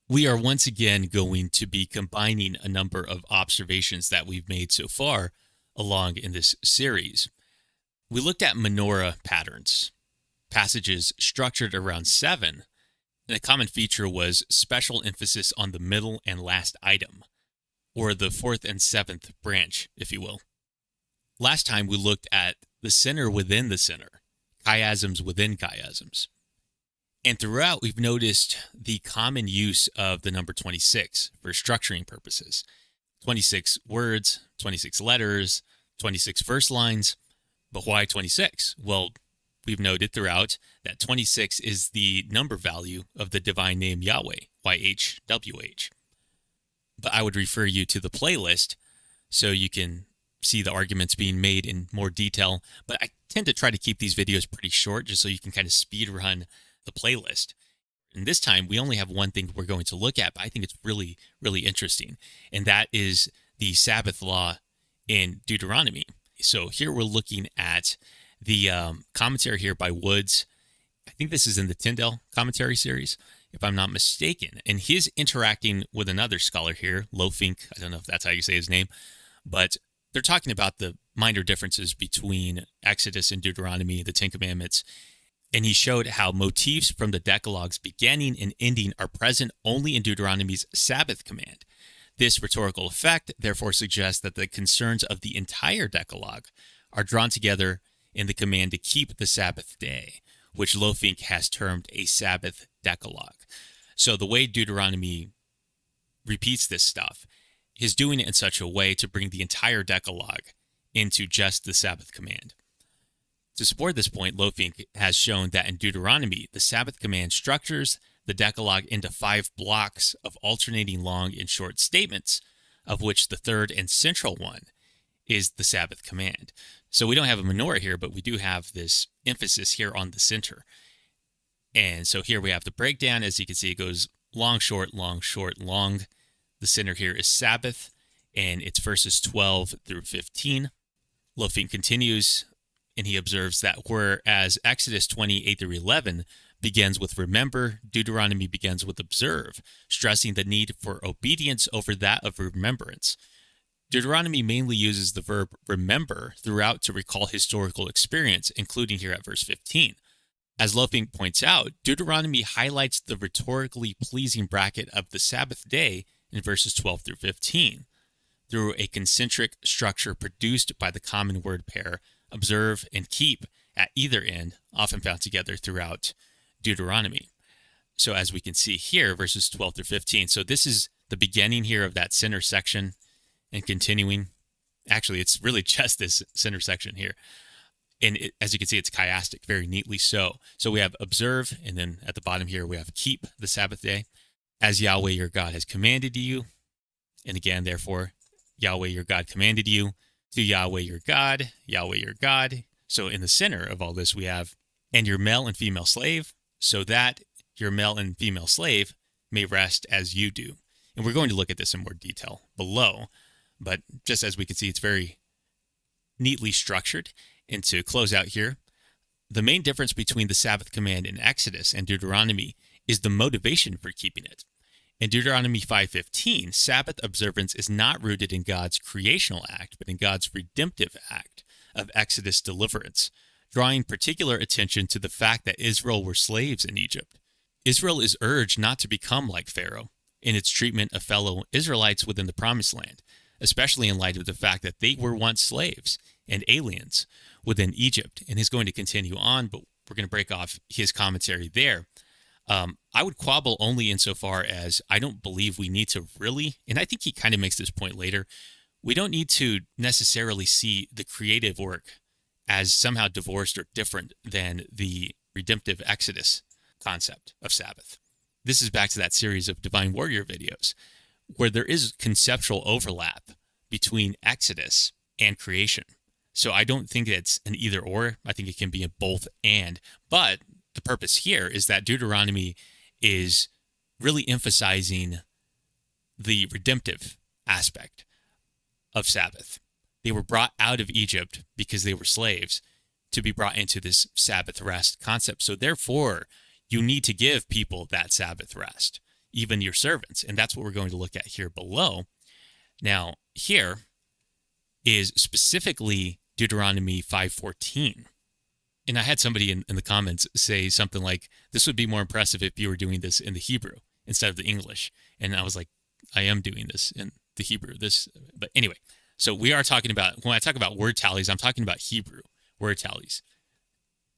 We are once again going to be combining a number of observations that we've made so far along in this series. We looked at menorah patterns, passages structured around 7, and a common feature was special emphasis on the middle and last item, or the 4th and 7th branch, if you will. Last time we looked at the center within the center, chiasms within chiasms. And throughout, we've noticed the common use of the number 26 for structuring purposes. 26 words, 26 letters, 26 verse lines. But why 26? Well, we've noted throughout that 26 is the number value of the divine name Yahweh, YHWH. But I would refer you to the playlist so you can see the arguments being made in more detail. But I tend to try to keep these videos pretty short just so you can kind of speed run the playlist. And this time we only have one thing we're going to look at, but I think it's really, really interesting. And that is the Sabbath law in Deuteronomy. So here we're looking at the commentary here by Woods. I think this is in the Tyndale commentary series, if I'm not mistaken. And he's interacting with another scholar here, Lofink. I don't know if that's how you say his name, but they're talking about the minor differences between Exodus and Deuteronomy, the Ten Commandments. And he showed how motifs from the Decalogue's beginning and ending are present only in Deuteronomy's Sabbath command. This rhetorical effect therefore suggests that the concerns of the entire Decalogue are drawn together in the command to keep the Sabbath day, which Lofink has termed a Sabbath Decalogue. So the way Deuteronomy repeats this stuff is doing it in such a way to bring the entire Decalogue into just the Sabbath command. To support this point, Lofink has shown that in Deuteronomy, the Sabbath command structures the Decalogue into 5 blocks of alternating long and short statements, of which the third and central one is the Sabbath command. So we don't have a menorah here, but we do have this emphasis here on the center. And so here we have the breakdown. As you can see, it goes long, short, long, short, long. The center here is Sabbath, and it's verses 12 through 15. Lofink continues, and he observes that whereas Exodus 28 through 11 begins with remember, Deuteronomy begins with observe, stressing the need for obedience over that of remembrance. Deuteronomy mainly uses the verb remember throughout to recall historical experience, including here at verse 15. As Lofink points out, Deuteronomy highlights the rhetorically pleasing bracket of the Sabbath day in verses 12 through 15 through a concentric structure produced by the common word pair observe and keep at either end, often found together throughout Deuteronomy. So as we can see here, verses 12 through 15. So this is the beginning here of that center section and continuing. Actually, it's really just this center section here. And as you can see, it's chiastic, very neatly so. So we have observe, and then at the bottom here, we have keep the Sabbath day, as Yahweh your God has commanded you. And again, therefore, Yahweh your God commanded you. To Yahweh your God, Yahweh your God. So in the center of all this, we have, and your male and female slave, so that your male and female slave may rest as you do. And we're going to look at this in more detail below, but just as we can see, it's very neatly structured. And to close out here, the main difference between the Sabbath command in Exodus and Deuteronomy is the motivation for keeping it. In Deuteronomy 5:15, Sabbath observance is not rooted in God's creational act, but in God's redemptive act of Exodus deliverance, drawing particular attention to the fact that Israel were slaves in Egypt. Israel is urged not to become like Pharaoh in its treatment of fellow Israelites within the Promised Land, especially in light of the fact that they were once slaves and aliens within Egypt. And he's going to continue on, but we're going to break off his commentary there. I would quibble only insofar as I don't believe we need to really, and I think he kind of makes this point later, we don't need to necessarily see the creative work as somehow divorced or different than the redemptive Exodus concept of Sabbath. This is back to that series of Divine Warrior videos where there is conceptual overlap between Exodus and creation. So I don't think it's an either or. I think it can be a both and. But the purpose here is that Deuteronomy is really emphasizing the redemptive aspect of Sabbath. They were brought out of Egypt because they were slaves to be brought into this Sabbath rest concept. So therefore, you need to give people that Sabbath rest. even your servants. And that's what we're going to look at here below. Now, here is specifically Deuteronomy 5:14. And I had somebody in the comments say something like, this would be more impressive if you were doing this in the Hebrew instead of the English. And I was like, I am doing this in the Hebrew. But anyway, so we are talking about, when I talk about word tallies, I'm talking about Hebrew word tallies.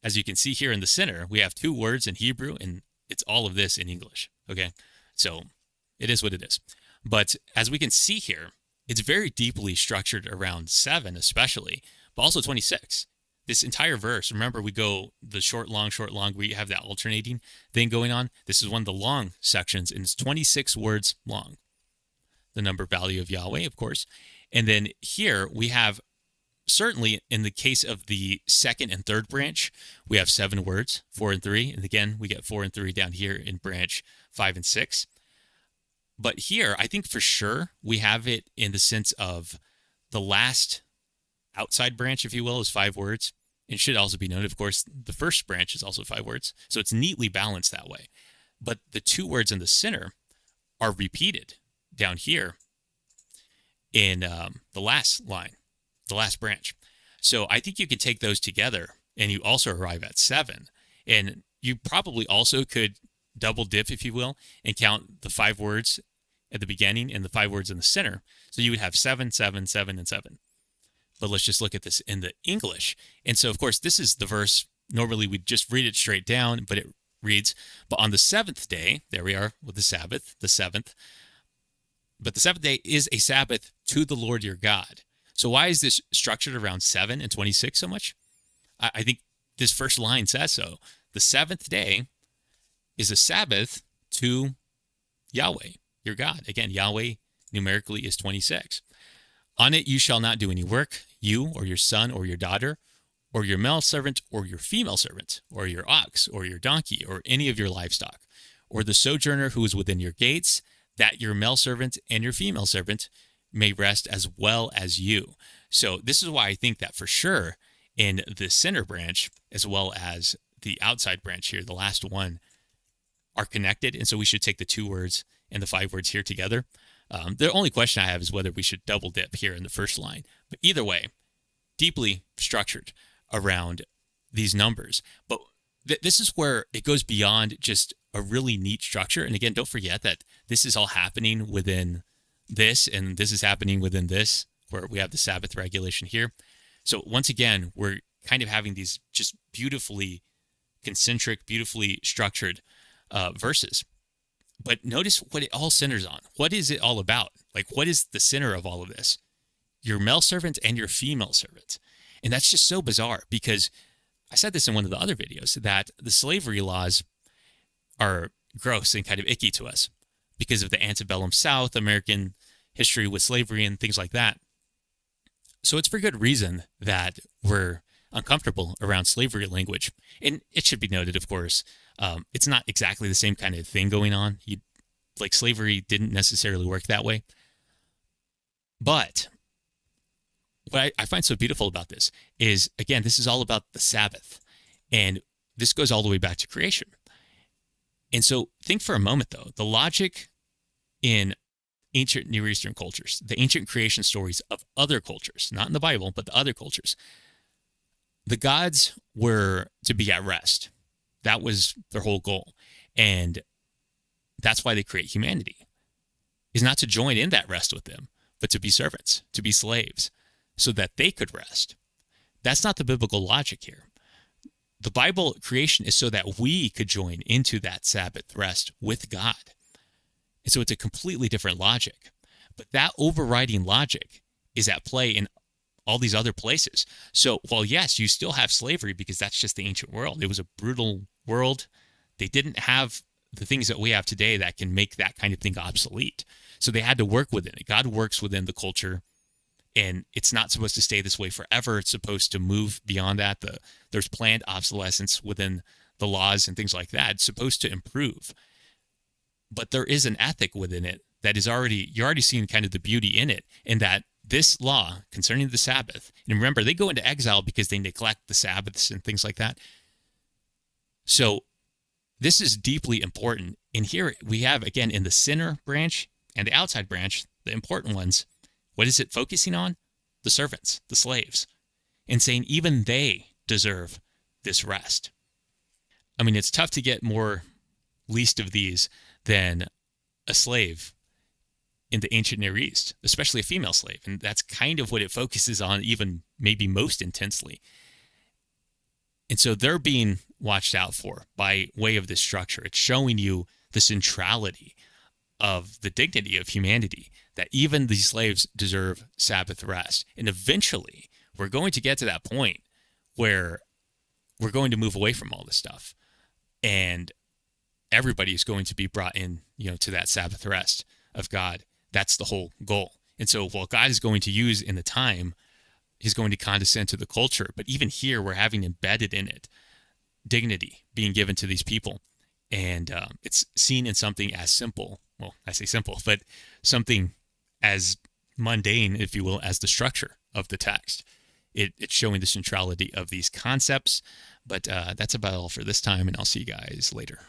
As you can see here in the center, we have 2 words in Hebrew, and it's all of this in English. Okay, so it is what it is. But as we can see here, it's very deeply structured around 7 especially, but also 26. This entire verse, remember we go the short, long, we have that alternating thing going on. This is one of the long sections, and it's 26 words long. The number value of Yahweh, of course. And then here we have, certainly in the case of the second and third branch, we have 7 words, 4 and 3. And again, we get 4 and 3 down here in branch 5 and 6. But here, I think for sure, we have it in the sense of the last outside branch, if you will, is 5 words. It should also be noted, of course, the first branch is also 5 words. So it's neatly balanced that way. But the 2 words in the center are repeated down here in the last line, the last branch. So I think you can take those together and you also arrive at 7. And you probably also could double dip, if you will, and count the 5 words at the beginning and the 5 words in the center. So you would have 7, 7, 7, and 7. But let's just look at this in the English. And so, of course, this is the verse. Normally, we'd just read it straight down, but it reads, but on the 7th day, there we are with the Sabbath, the 7th. But the 7th day is a Sabbath to the Lord your God. So why is this structured around 7 and 26 so much? I think this first line says so. The 7th day is a Sabbath to Yahweh, your God. Again, Yahweh numerically is 26. On it you shall not do any work, you or your son or your daughter, or your male servant or your female servant, or your ox or your donkey, or any of your livestock, or the sojourner who is within your gates, that your male servant and your female servant may rest as well as you. So this is why I think that for sure in the center branch, as well as the outside branch here, the last one, are connected. And so we should take the 2 words and the 5 words here together. The only question I have is whether we should double dip here in the first line. But either way, deeply structured around these numbers. But this is where it goes beyond just a really neat structure. And again, don't forget that this is all happening within this, and this is happening within this, where we have the Sabbath regulation here. So once again, we're kind of having these just beautifully concentric, beautifully structured verses. But notice what it all centers on. What is it all about? Like, what is the center of all of this? Your male servant and your female servant. And that's just so bizarre, because I said this in one of the other videos, that the slavery laws are gross and kind of icky to us because of the antebellum South, American history with slavery and things like that. So it's for good reason that we're uncomfortable around slavery language. And it should be noted, of course, it's not exactly the same kind of thing going on. Like slavery didn't necessarily work that way. But what I find so beautiful about this is, again, this is all about the Sabbath. And this goes all the way back to creation. And so think for a moment, though, the logic in ancient Near Eastern cultures, the ancient creation stories of other cultures, not in the Bible, but the other cultures, the gods were to be at rest. That was their whole goal. And that's why they create humanity, is not to join in that rest with them, but to be servants, to be slaves, so that they could rest. That's not the biblical logic here. The Bible creation is so that we could join into that Sabbath rest with God. And so it's a completely different logic. But that overriding logic is at play in all these other places. So while, yes, you still have slavery because that's just the ancient world. It was a brutal world. They didn't have the things that we have today that can make that kind of thing obsolete. So they had to work within it. God works within the culture, and it's not supposed to stay this way forever. It's supposed to move beyond that. There's planned obsolescence within the laws and things like that. It's supposed to improve. But there is an ethic within it that is you're already seeing kind of the beauty in it, in that this law concerning the Sabbath, and remember, they go into exile because they neglect the Sabbaths and things like that. So this is deeply important And here we have, again, in the sinner branch and the outside branch, the important ones, what is it focusing on? The servants, the slaves, and saying even they deserve this rest. I mean, it's tough to get more least of these than a slave in the ancient Near East, especially a female slave. And that's kind of what it focuses on, even maybe most intensely. And so they're being watched out for by way of this structure. It's showing you the centrality of the dignity of humanity, that even these slaves deserve Sabbath rest. And eventually, we're going to get to that point where we're going to move away from all this stuff. And everybody is going to be brought in, to that Sabbath rest of God. That's the whole goal. And so what God is going to use in the time, he's going to condescend to the culture. But even here, we're having embedded in it dignity being given to these people. And it's seen in something as simple. Well, I say simple, but something as mundane, if you will, as the structure of the text. It's showing the centrality of these concepts. But that's about all for this time, and I'll see you guys later.